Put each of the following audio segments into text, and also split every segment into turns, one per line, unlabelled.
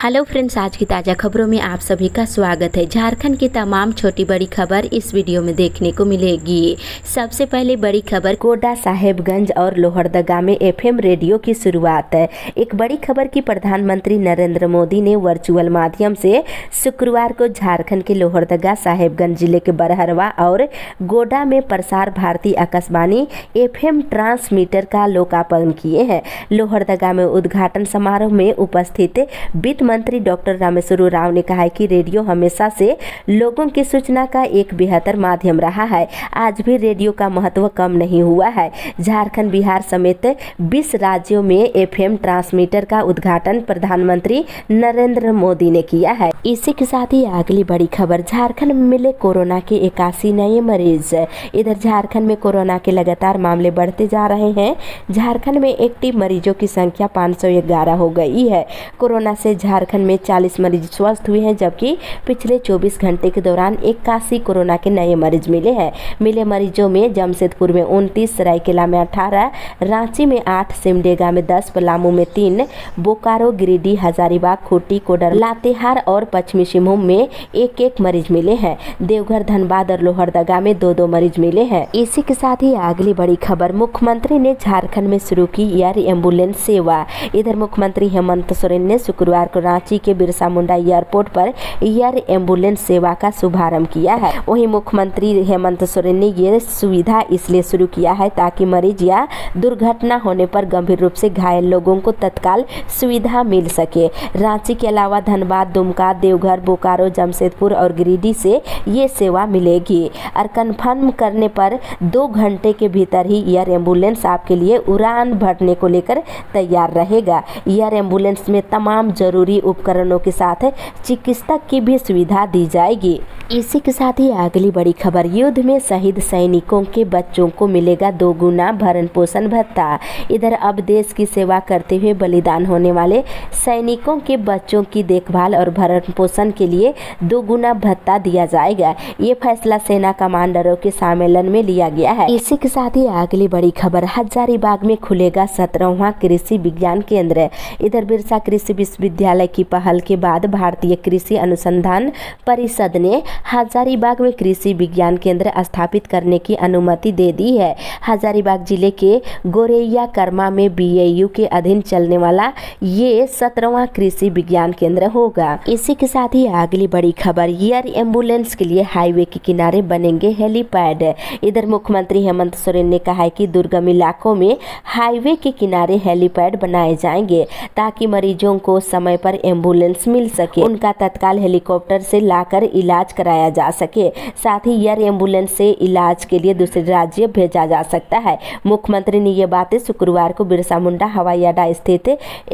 Hello friends, आज की ताज़ा खबरों में आप सभी का स्वागत है। झारखंड की तमाम छोटी बड़ी खबर इस वीडियो में देखने को मिलेगी। सबसे पहले बड़ी खबर, गोड्डा, साहेबगंज और लोहरदगा में एफएम रेडियो की शुरुआत है। एक बड़ी खबर की प्रधानमंत्री नरेंद्र मोदी ने वर्चुअल माध्यम से शुक्रवार को झारखंड के लोहरदगा, साहेबगंज जिले के बरहरवा और गोड्डा में प्रसार भारती आकाशवाणी एफएम ट्रांसमीटर का लोकार्पण किए हैं। लोहरदगा में उद्घाटन समारोह में उपस्थित वित्त मंत्री डॉक्टर रामेश्वर राव ने कहा कि रेडियो हमेशा से लोगों की सूचना का एक बेहतर माध्यम रहा है। आज भी रेडियो का महत्व कम नहीं हुआ है। झारखंड, बिहार समेत 20 राज्यों में एफएम ट्रांसमीटर का उद्घाटन प्रधानमंत्री नरेंद्र मोदी ने किया है। इसी के साथ ही अगली बड़ी खबर, झारखंड में मिले कोरोना के 81 नए मरीज। इधर झारखंड में कोरोना के लगातार मामले बढ़ते जा रहे हैं। झारखंड में एक्टिव मरीजों की संख्या 511 हो गई है। कोरोना से झारखंड में 40 मरीज स्वस्थ हुए हैं, जबकि पिछले 24 घंटे के दौरान 81 कोरोना के नए मरीज मिले हैं। मिले मरीजों में जमशेदपुर में 29, सरायकेला में 18, रांची में 8, सिमडेगा में 10, पलामू में 3, बोकारो, गिरिडीह, हजारीबाग, खूंटी, कोडर, लातेहार और पश्चिमी सिंहभूम में 1-1 मरीज मिले हैं। देवघर, धनबाद और लोहरदगा में 2-2 मरीज मिले हैं। इसी के साथ ही अगली बड़ी खबर, मुख्यमंत्री ने झारखंड में शुरू की एयर एम्बुलेंस सेवा। इधर मुख्यमंत्री हेमंत सोरेन ने शुक्रवार को रांची के बिरसा मुंडा एयरपोर्ट पर एयर एम्बुलेंस सेवा का शुभारंभ किया है। वहीं मुख्यमंत्री हेमंत सोरेन ने ये सुविधा इसलिए शुरू किया है ताकि मरीज या दुर्घटना होने पर गंभीर रूप से घायल लोगों को तत्काल सुविधा मिल सके। रांची के अलावा धनबाद, दुमका, देवघर, बोकारो, जमशेदपुर और गिरिडीह से ये सेवा मिलेगी और कन्फर्म करने पर 2 घंटे के भीतर ही एयर एम्बुलेंस आपके लिए उड़ान भरने को लेकर तैयार रहेगा। एयर एम्बुलेंस में तमाम जरूरी उपकरणों के साथ चिकित्सक की भी सुविधा दी जाएगी। इसी के साथ ही अगली बड़ी खबर, युद्ध में शहीद सैनिकों के बच्चों को मिलेगा 2 गुना भरण पोषण भत्ता। इधर अब देश की सेवा करते हुए बलिदान होने वाले सैनिकों के बच्चों की देखभाल और भरण पोषण के लिए 2 गुना भत्ता दिया जाएगा। ये फैसला सेना कमांडरों के सम्मेलन में लिया गया है। इसी के साथ ही अगली बड़ी खबर, हजारीबाग में खुलेगा 17वां कृषि विज्ञान केंद्र। इधर बिरसा कृषि विश्वविद्यालय की पहल के बाद भारतीय कृषि अनुसंधान परिषद ने हजारीबाग में कृषि विज्ञान केंद्र स्थापित करने की अनुमति दे दी है। हजारीबाग जिले के गोरैया कर्मा में बीएयू के अधीन चलने वाला ये 17वां कृषि विज्ञान केंद्र होगा। इसी के साथ ही अगली बड़ी खबर, एयर एम्बुलेंस के लिए हाईवे के किनारे बनेंगे हेलीपैड। इधर मुख्यमंत्री हेमंत सोरेन ने कहा है कि दुर्गम इलाकों में हाईवे के किनारे हेलीपैड बनाए जाएंगे ताकि मरीजों को समय पर एम्बुलेंस मिल सके, उनका तत्काल हेलीकॉप्टर से लाकर इलाज कराया जा सके। साथ ही एयर एम्बुलेंस से इलाज के लिए दूसरे राज्य भेजा जा सकता है। मुख्यमंत्री ने ये बातें शुक्रवार को बिरसा मुंडा हवाई अड्डा स्थित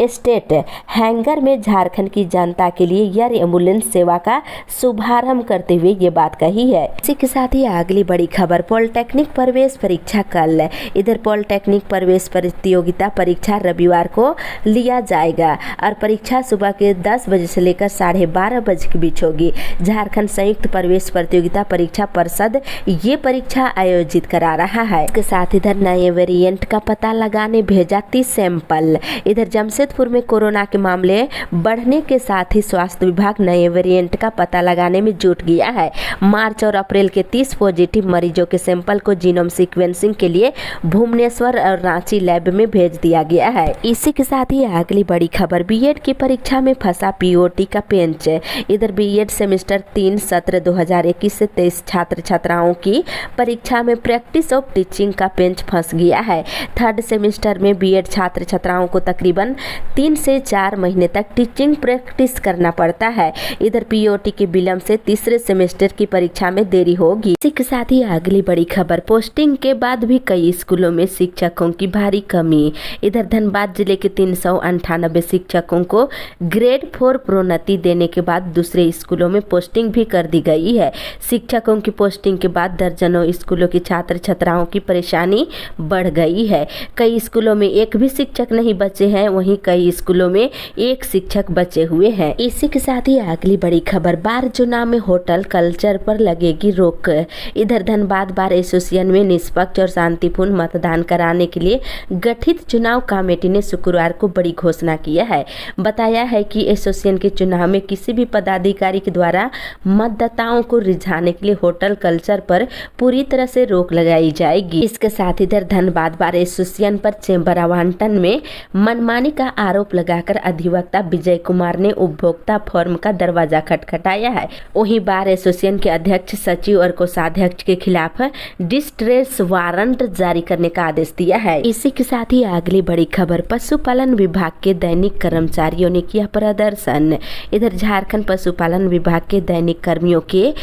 स्टेट हैंगर में झारखंड की जनता के लिए एयर एम्बुलेंस सेवा का शुभारंभ करते हुए ये बात कही है। इसी के साथ ही अगली बड़ी खबर, पॉलिटेक्निक प्रवेश परीक्षा कल। इधर पॉलिटेक्निक प्रवेश प्रतियोगिता परीक्षा रविवार को लिया जाएगा और परीक्षा सुबह के 10 बजे से लेकर 12:30 बजे के बीच होगी। झारखंड संयुक्त प्रवेश प्रतियोगिता परीक्षा परिषद ये परीक्षा आयोजित करा रहा है। इसके साथ इधर नए वेरिएंट का पता लगाने भेजा 30 सैंपल। इधर जमशेदपुर में कोरोना के मामले बढ़ने के साथ ही स्वास्थ्य विभाग नए वेरिएंट का पता लगाने में जुट गया है। मार्च और अप्रैल के 30 पॉजिटिव मरीजों के सैंपल को जीनोम सीक्वेंसिंग के लिए भुवनेश्वर और रांची लैब में भेज दिया गया है। इसी के साथ ही अगली बड़ी खबर, बीएड की परीक्षा में फंसा पीओटी का पेंच। इधर बीएड सेमेस्टर 3 सत्र 2021 से 23 छात्र छात्राओं की परीक्षा में प्रैक्टिस ऑफ टीचिंग का पेंच फंस गया है। 3rd सेमेस्टर में बीएड छात्र छात्राओं को तकरीबन 3 से 4 महीने तक टीचिंग प्रैक्टिस करना पड़ता है। इधर पीओटी के विलंब से 3रे सेमेस्टर की परीक्षा में देरी होगी। इसी के साथ ही अगली बड़ी खबर, पोस्टिंग के बाद भी कई स्कूलों में शिक्षकों की भारी कमी। इधर धनबाद जिले के 398 शिक्षकों को ग्रेड 4 प्रोन्नति देने के बाद दूसरे स्कूलों में पोस्टिंग भी कर दी गई है। शिक्षकों की पोस्टिंग के बाद दर्जनों स्कूलों के छात्र छात्राओं की परेशानी बढ़ गई है। कई स्कूलों में एक भी शिक्षक नहीं बचे हैं, वहीं कई स्कूलों में एक शिक्षक बचे हुए हैं। इसी के साथ ही अगली बड़ी खबर, बार चुनाव में होटल कल्चर पर लगेगी रोक। इधर धनबाद बार एसोसिएशन में निष्पक्ष और शांतिपूर्ण मतदान कराने के लिए गठित चुनाव कमेटी ने शुक्रवार को बड़ी घोषणा किया है। बताया है है कि एसोसिएशन के चुनाव में किसी भी पदाधिकारी के द्वारा मतदाताओं को रिझाने के लिए होटल कल्चर पर पूरी तरह से रोक लगाई जाएगी। इसके साथ इधर धनबाद बार एसोसिएशन पर चेंबर आवंटन में मनमानी का आरोप लगाकर अधिवक्ता विजय कुमार ने उपभोक्ता फोरम का दरवाजा खटखटाया है। वहीं बार एसोसिएशन के अध्यक्ष, सचिव और कोषाध्यक्ष के खिलाफ डिस्ट्रेस वारंट जारी करने का आदेश दिया है। इसी के साथ ही अगली बड़ी खबर, पशुपालन विभाग के दैनिक कर्मचारियों ने किया प्रदर्शन। इधर झारखंड पशुपालन विभाग के दैनिक कर्मियों के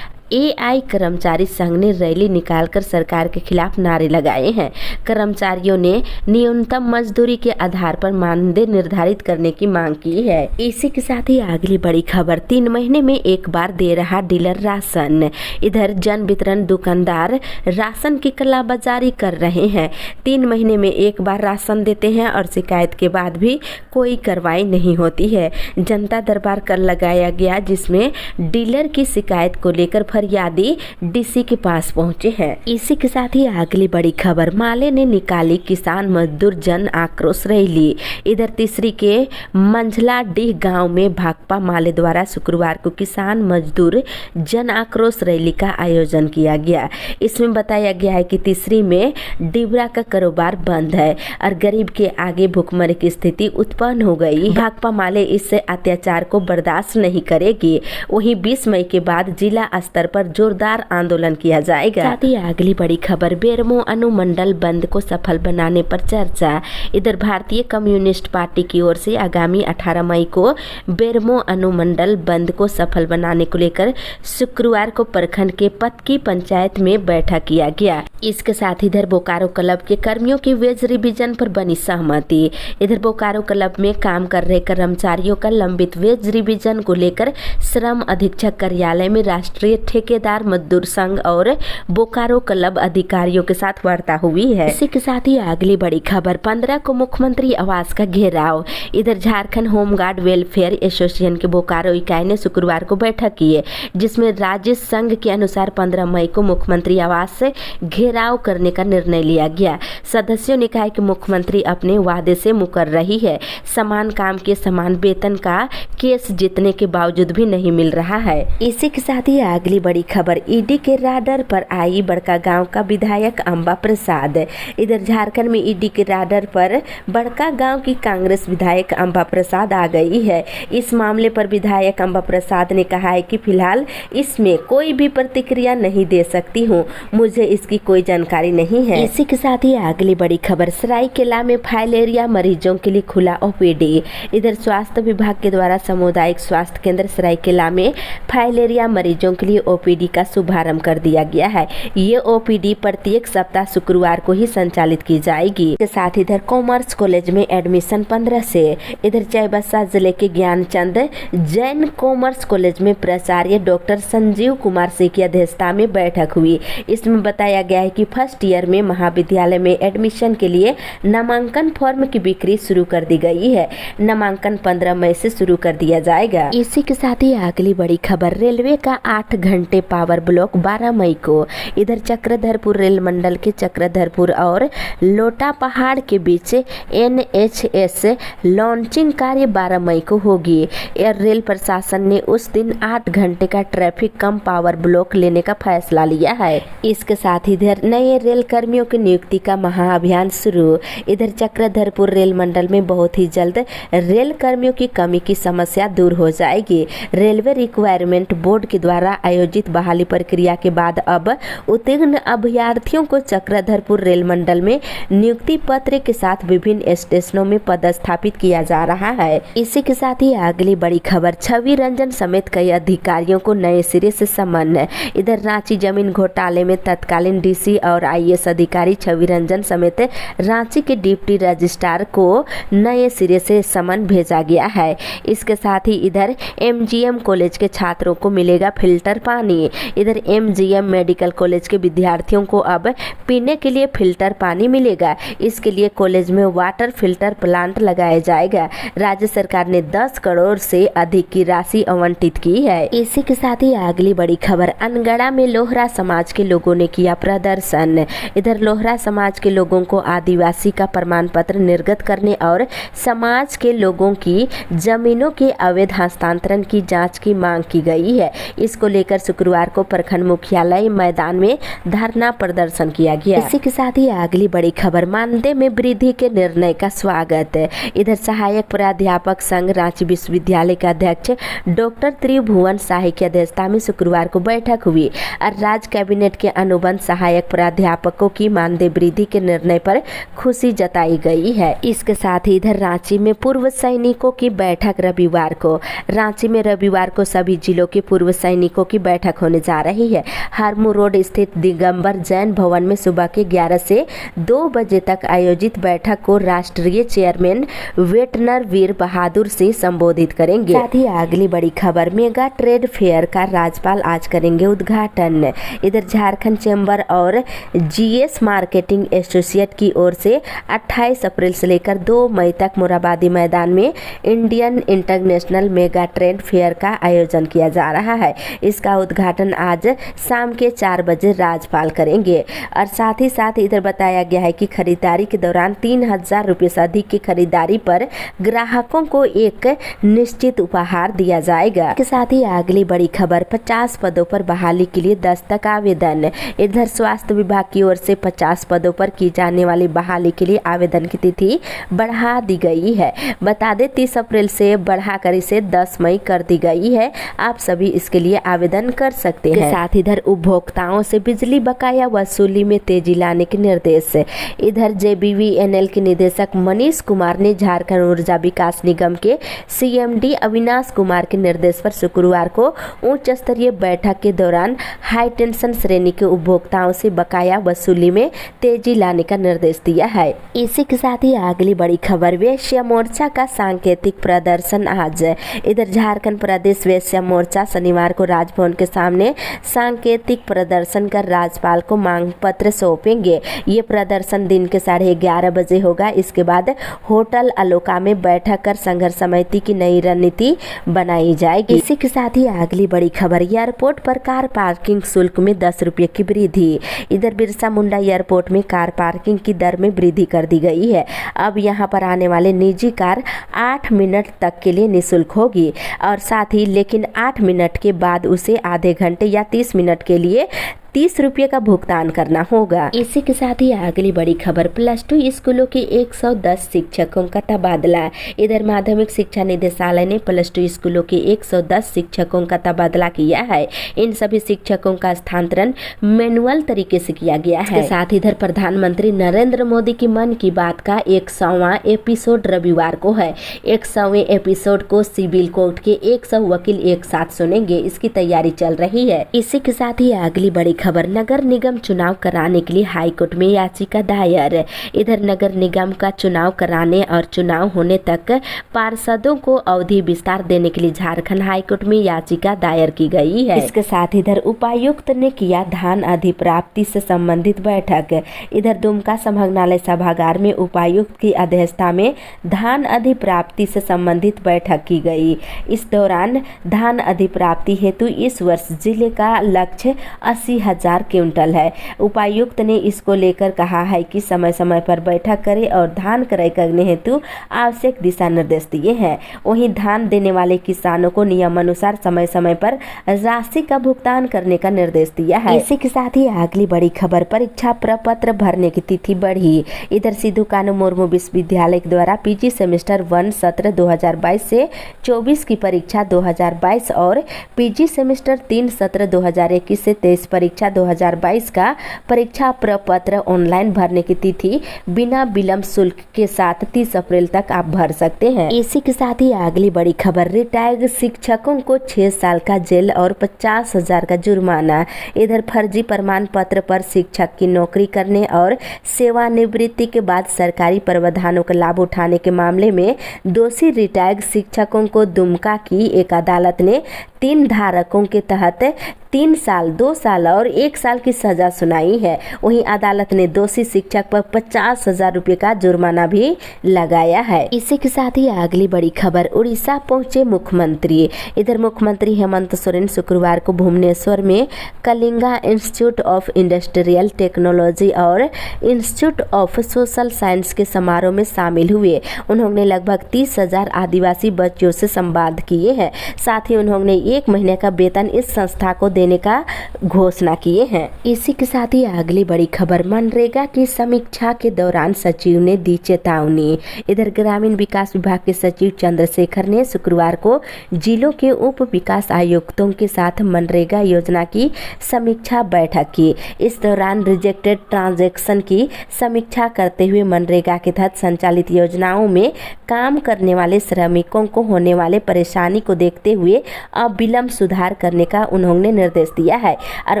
एआई कर्मचारी संघ ने रैली निकालकर सरकार के खिलाफ नारे लगाए हैं। कर्मचारियों ने न्यूनतम मजदूरी के आधार पर मानदेय निर्धारित करने की मांग की है। इसी के साथ ही अगली बड़ी खबर, 3 महीने में एक बार दे रहा डीलर राशन। इधर जन वितरण दुकानदार राशन की कालाबाजारी कर रहे हैं। 3 महीने में एक बार राशन देते हैं और शिकायत के बाद भी कोई कार्रवाई नहीं होती है। जनता दरबार कल लगाया गया, जिसमें डीलर की शिकायत को लेकर फरियादी डीसी के पास पहुंचे हैं। इसी के साथ ही अगली बड़ी खबर, माले ने निकाली किसान मजदूर जन आक्रोश रैली। इधर तीसरी के मंझला डीह गांव में भाकपा माले द्वारा शुक्रवार को किसान मजदूर जन आक्रोश रैली का आयोजन किया गया। इसमें बताया गया है कि तीसरी में डिबरा का कारोबार बंद है और गरीब के आगे भूखमरी की स्थिति उत्पन्न हो गई। भाकपा माले इससे अत्याचार को बर्दाश्त नहीं करेगी। वहीं 20 मई के बाद जिला स्तर पर जोरदार आंदोलन किया जाएगा। साथ ही अगली बड़ी खबर, बेरमो अनुमंडल बंद को सफल बनाने पर चर्चा। इधर भारतीय कम्युनिस्ट पार्टी की ओर से आगामी 18 मई को बेरमो अनुमंडल बंद को सफल बनाने को लेकर शुक्रवार को प्रखंड के पतकी पंचायत में बैठक किया गया। इसके साथ इधर बोकारो क्लब के कर्मियों की वेज रिवीजन पर बनी सहमति। इधर बोकारो क्लब में काम कर रहे कर्मचारियों का लंबित वेज रिवीजन को लेकर श्रम अधीक्षक कार्यालय में राष्ट्रीय ठेकेदार मजदूर संघ और बोकारो क्लब अधिकारियों के साथ वार्ता हुई है। इसी के साथ ही अगली बड़ी खबर, 15 को मुख्यमंत्री आवास का घेराव। इधर झारखंड होमगार्ड वेलफेयर एसोसिएशन के बोकारो इकाई ने शुक्रवार को बैठक की है, जिसमें राज्य संघ के अनुसार 15 मई को मुख्यमंत्री आवास से घेराव करने का निर्णय लिया गया। सदस्यों ने कहा कि मुख्यमंत्री अपने वादे से मुकर रही है। समान काम के समान वेतन का केस जीतने के बावजूद भी नहीं मिल रहा है। इसी के साथ ही अगली बड़ी खबर, ईडी के राडर पर आई बड़कागांव का विधायक अंबा प्रसाद। इधर झारखंड में ईडी के राडर पर बड़कागांव की कांग्रेस विधायक अंबा प्रसाद आ गई है। इस मामले पर विधायक अंबा प्रसाद ने कहा है कि फिलहाल इसमें कोई भी प्रतिक्रिया नहीं दे सकती हूँ, मुझे इसकी कोई जानकारी नहीं है। इसी के साथ ही अगली बड़ी खबर, सरायकेला में फाइलेरिया मरीजों के लिए खुला ओपीडी। इधर स्वास्थ्य विभाग के द्वारा सामुदायिक स्वास्थ्य केंद्र सरायकेला में फाइलेरिया मरीजों के लिए ओपीडी का शुभारंभ कर दिया गया है। ये ओपीडी प्रत्येक सप्ताह शुक्रवार को ही संचालित की जाएगी। इसके साथ इधर कॉमर्स कॉलेज में एडमिशन 15 से। इधर चाईबासा जिले के ज्ञानचंद जैन कॉमर्स कॉलेज में प्राचार्य डॉक्टर संजीव कुमार सिंह की अध्यक्षता में बैठक हुई। इसमें बताया गया है कि फर्स्ट ईयर में महाविद्यालय में एडमिशन के लिए नामांकन फॉर्म की बिक्री शुरू कर दी गई है। नामांकन 15 मई से शुरू कर दिया जाएगा। इसी के साथ ही अगली बड़ी खबर, रेलवे का 8 घंटे पावर ब्लॉक 12 मई को। इधर चक्रधरपुर रेल मंडल के चक्रधरपुर और लोटा पहाड़ के बीच NHS लॉन्चिंग कार्य 12 मई को होगी। एयर रेल प्रशासन ने उस दिन 8 घंटे का ट्रैफिक कम पावर ब्लॉक लेने का फैसला लिया है। इसके साथ इधर नए रेल कर्मियों की नियुक्ति का महाअभियान शुरू। इधर चक्रधरपुर रेल मंडल में बहुत ही जल्द रेल कर्मियों की कमी की समस्या दूर हो जाएगी। रेलवे रिक्वायरमेंट बोर्ड के द्वारा आयोजित बहाली प्रक्रिया के बाद अब उत्तीर्ण अभ्यर्थियों को चक्रधरपुर रेल मंडल में नियुक्ति पत्र के साथ विभिन्न स्टेशनों में पदस्थापित किया जा रहा है। इसी के साथ ही अगली बड़ी खबर, छवि रंजन समेत कई अधिकारियों को नए सिरे से समन। इधर रांची जमीन घोटाले में तत्कालीन डीसी और IAS अधिकारी छवि रंजन समेत रांची के डिप्टी रजिस्ट्रार को नए सिरे से समन भेजा गया है। इसके साथ ही इधर MGM कॉलेज के छात्रों को मिलेगा फिल्टर पानी। पानी। इधर MGM मेडिकल कॉलेज के विद्यार्थियों को अब पीने के लिए फिल्टर पानी मिलेगा। इसके लिए कॉलेज में वाटर फिल्टर प्लांट लगाया जाएगा। राज्य सरकार ने 10 करोड़ से अधिक की राशि आवंटित की है। इसी के साथ ही अगली बड़ी खबर, अनगढ़ा में लोहरा समाज के लोगों ने किया प्रदर्शन। इधर लोहरा समाज के लोगों को आदिवासी का प्रमाण पत्र निर्गत करने और समाज के लोगों की जमीनों के अवैध हस्तांतरण की जांच की मांग की गई है। इसको लेकर शुक्रवार को प्रखंड मुख्यालय मैदान में धरना प्रदर्शन किया गया। इसी के साथ ही अगली बड़ी खबर, मानदेय में वृद्धि के निर्णय का स्वागत। इधर सहायक प्राध्यापक संघ रांची विश्वविद्यालय के अध्यक्ष डॉक्टर त्रिभुवन शाही की अध्यक्षता में शुक्रवार को बैठक हुई और राज्य कैबिनेट के अनुबंध सहायक प्राध्यापकों की मानदेय वृद्धि के निर्णय पर खुशी जताई गई है। इसके साथ ही इधर रांची में पूर्व सैनिकों की बैठक रविवार को। रांची में रविवार को सभी जिलों के पूर्व सैनिकों की बैठक होने जा रही है। हरमू रोड स्थित दिगंबर जैन भवन में सुबह के 11 से 2 बजे तक आयोजित बैठक को राष्ट्रीय चेयरमैन वेटनर वीर बहादुर सिंह संबोधित करेंगे। साथ ही अगली बड़ी खबर, मेगा ट्रेड फेयर का राज्यपाल आज करेंगे उद्घाटन। इधर झारखंड चैम्बर और GS मार्केटिंग एसोसिएट की ओर से 28 अप्रैल से लेकर 2 मई तक मोराबादी मैदान में Indian international mega trade fair का आयोजन किया जा रहा है। इसका उद्घाटन आज शाम के 4 बजे राज्यपाल करेंगे। और साथ ही साथ इधर बताया गया है कि खरीदारी के दौरान 3000 रुपये से अधिक की खरीदारी पर ग्राहकों को एक निश्चित उपहार दिया जाएगा। के साथ ही अगली बड़ी खबर, 50 पदों पर बहाली के लिए दस्तक आवेदन। इधर स्वास्थ्य विभाग की ओर से 50 पदों पर की जाने वाली बहाली के लिए आवेदन की तिथि बढ़ा दी गई है। बता दें 30 अप्रैल से बढ़ाकर इसे 10 मई कर दी गई है। आप सभी इसके लिए आवेदन कर सकते हैं। साथ इधर उपभोक्ताओं से बिजली बकाया वसूली में तेजी लाने के निर्देश। इधर JBVNL के निदेशक मनीष कुमार ने झारखंड ऊर्जा विकास निगम के CMD अविनाश कुमार के निर्देश पर शुक्रवार को उच्च स्तरीय बैठक के दौरान हाई टेंशन श्रेणी के उपभोक्ताओं से बकाया वसूली में तेजी लाने का निर्देश दिया है। इसी के साथ ही अगली बड़ी खबर, वैश्य मोर्चा का सांकेतिक प्रदर्शन आज। इधर झारखंड प्रदेश वैश्य मोर्चा शनिवार को राजभवन के सामने सांकेतिक प्रदर्शन कर राज्यपाल को मांग पत्र सौंपेंगे। ये प्रदर्शन दिन के 11:30 बजे होगा। इसके बाद होटल अलोका में बैठक कर संघर्ष समिति की नई रणनीति बनाई जाएगी। इसी के साथ ही अगली बड़ी खबर, एयरपोर्ट पर कार पार्किंग शुल्क में 10 रुपये की वृद्धि। इधर बिरसा मुंडा एयरपोर्ट में कार पार्किंग की दर में वृद्धि कर दी गई है। अब यहां पर आने वाले निजी कार 8 मिनट तक के लिए निःशुल्क होगी और साथ ही लेकिन 8 मिनट के बाद उसे आधे घंटे या 30 मिनट के लिए 30 रुपये का भुगतान करना होगा। इसी के साथ ही अगली बड़ी खबर, +2 स्कूलों के 110 शिक्षकों का तबादला। इधर माध्यमिक शिक्षा निदेशालय ने +2 स्कूलों के 110 शिक्षकों का तबादला किया है। इन सभी शिक्षकों का स्थानांतरण मैनुअल तरीके से किया गया है। इसके साथ इधर प्रधानमंत्री नरेंद्र मोदी की मन की बात का 100वां एपिसोड रविवार को है। 100वें एपिसोड को सिविल कोर्ट के 100 वकील एक साथ सुनेंगे। इसकी तैयारी चल रही है। इसी के साथ ही अगली बड़ी खबर, नगर निगम चुनाव कराने के लिए हाईकोर्ट में याचिका दायर। इधर नगर निगम का चुनाव कराने और चुनाव होने तक पार्षदों को अवधि विस्तार देने के लिए झारखंड हाईकोर्ट में याचिका दायर की गई है। इसके साथ इधर उपायुक्त ने किया धान अधिप्राप्ति से संबंधित बैठक। इधर दुमका संभागनालय सभागार में उपायुक्त की अध्यक्षता में धान अधिप्राप्ति से संबंधित बैठक की गई। इस दौरान धान अधिप्राप्ति हेतु इस वर्ष जिले का लक्ष्य 80,000 क्विंटल है। उपायुक्त ने इसको लेकर कहा है कि समय समय पर बैठक करें और धान क्रय करने हेतु आवश्यक दिशा निर्देश दिए हैं। वहीं धान देने वाले किसानों को नियमानुसार समय समय पर राशि का भुगतान करने का निर्देश दिया है। इसी के साथ ही अगली बड़ी खबर, परीक्षा प्रपत्र भरने की तिथि बढ़ी। इधर सिद्धू कानू मुर्मू विश्वविद्यालय द्वारा PG सेमेस्टर 1 सत्र 2022 से 24 की परीक्षा 2022 और PG सेमेस्टर 3 सत्र 2021 से 23 परीक्षा परीक्षा 2022 का परीक्षा प्रपत्र ऑनलाइन भरने की तिथि बिना विलंब शुल्क के साथ 30 अप्रैल तक आप भर सकते हैं। इसी के साथ ही अगली बड़ी खबर, रिटायर्ड शिक्षकों को 6 साल का जेल और 50,000 का जुर्माना। इधर फर्जी प्रमाण पत्र पर शिक्षक की नौकरी करने और सेवानिवृत्ति के बाद सरकारी प्रावधानों का लाभ उठाने के मामले में दोषी रिटायर्ड शिक्षकों को दुमका की एक अदालत ने 3 धारकों के तहत 3 साल, 2 साल और 1 साल की सजा सुनाई है। वहीं अदालत ने दोषी शिक्षक पर 50,000 रुपये का जुर्माना भी लगाया है। इसी के साथ ही अगली बड़ी खबर, उड़ीसा पहुंचे मुख्यमंत्री। इधर मुख्यमंत्री हेमंत सोरेन शुक्रवार को भुवनेश्वर में Kalinga institute of industrial technology और इंस्टीट्यूट ऑफ सोशल साइंस के समारोह में शामिल हुए। उन्होंने लगभग 30,000 आदिवासी बच्चों से संवाद किए हैं। साथ ही उन्होंने 1 महीने का वेतन इस संस्था को देने का घोषणा किए हैं। इसी के साथ ही अगली बड़ी खबर, मनरेगा की समीक्षा के दौरान सचिव ने दी चेतावनी। इधर ग्रामीण विकास विभाग के सचिव चंद्रशेखर ने शुक्रवार को जिलों के उप विकास आयुक्तों के साथ मनरेगा योजना की समीक्षा बैठक की। इस दौरान रिजेक्टेड ट्रांजैक्शन की समीक्षा करते हुए मनरेगा के तहत संचालित योजनाओं में काम करने वाले श्रमिकों को होने वाले परेशानी को देखते हुए अविलंब सुधार करने का उन्होंने निर्देश दिया है और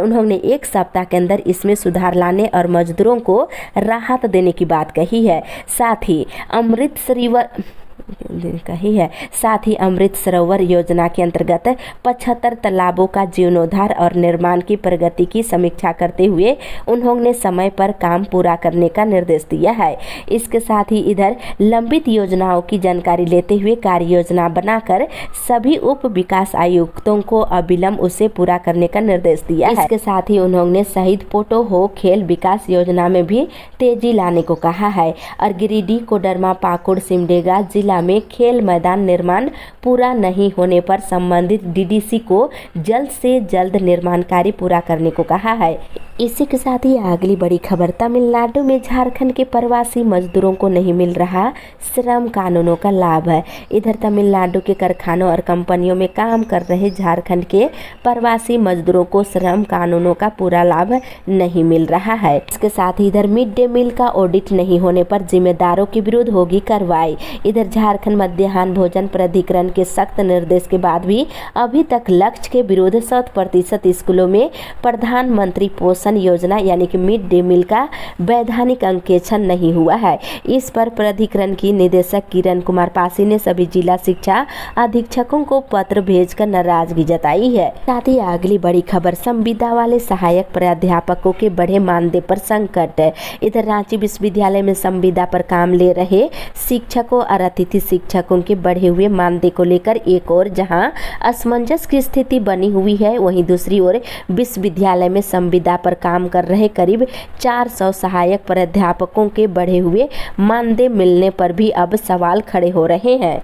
उन्होंने 1 सप्ताह के अंदर इसमें सुधार लाने और मजदूरों को राहत देने की बात कही है। साथ ही अमृत सरोवर योजना के अंतर्गत 75 तालाबों का जीर्णोद्धार और निर्माण की प्रगति की समीक्षा करते हुए उन्होंने समय पर काम पूरा करने का निर्देश दिया है। इसके साथ ही इधर लंबित योजनाओं की जानकारी लेते हुए कार्य योजना बनाकर सभी उप विकास आयुक्तों को अविलंब उसे पूरा करने का निर्देश दिया है। इसके साथ ही उन्होंने शहीद पोटो हो खेल विकास योजना में भी तेजी लाने को कहा है और गिरिडीह, कोडरमा, पाकुड़, सिमडेगा जिला में खेल मैदान निर्माण पूरा नहीं होने पर संबंधित डीडीसी को जल्द से जल्द निर्माण कार्य पूरा करने को कहा है। इसी के साथ ही अगली बड़ी खबर, तमिलनाडु में झारखंड के प्रवासी मजदूरों को नहीं मिल रहा श्रम कानूनों का लाभ है। इधर तमिलनाडु के कारखानों और कंपनियों में काम कर रहे झारखंड के प्रवासी मजदूरों को श्रम कानूनों का पूरा लाभ नहीं मिल रहा है। इसके साथ ही इधर मिड डे मील का ऑडिट नहीं होने पर जिम्मेदारों के विरुद्ध होगी कार्रवाई। इधर झारखंड मध्याह्न भोजन प्राधिकरण के सख्त निर्देश के बाद भी अभी तक लक्ष्य के विरुद्ध 100% स्कूलों में प्रधानमंत्री पोषण योजना यानी कि मिड डे मील का वैधानिक अंकेक्षण नहीं हुआ है। इस पर प्राधिकरण की निदेशक किरण कुमार पासी ने सभी जिला शिक्षा अधीक्षकों को पत्र भेजकर नाराजगी जताई है। साथ ही अगली बड़ी खबर, संविदा वाले सहायक प्राध्यापकों के बढ़े मानदेय पर संकट। इधर रांची विश्वविद्यालय में संविदा पर काम ले रहे शिक्षकों और अतिथि शिक्षकों के बढ़े हुए मानदेय को लेकर एक और जहां असमंजस की स्थिति बनी हुई है, वहीं दूसरी ओर विश्वविद्यालय में संविदा पर काम कर रहे करीब 400 सहायक प्राध्यापकों के बढ़े हुए मानदेय मिलने पर भी अब सवाल खड़े हो रहे हैं।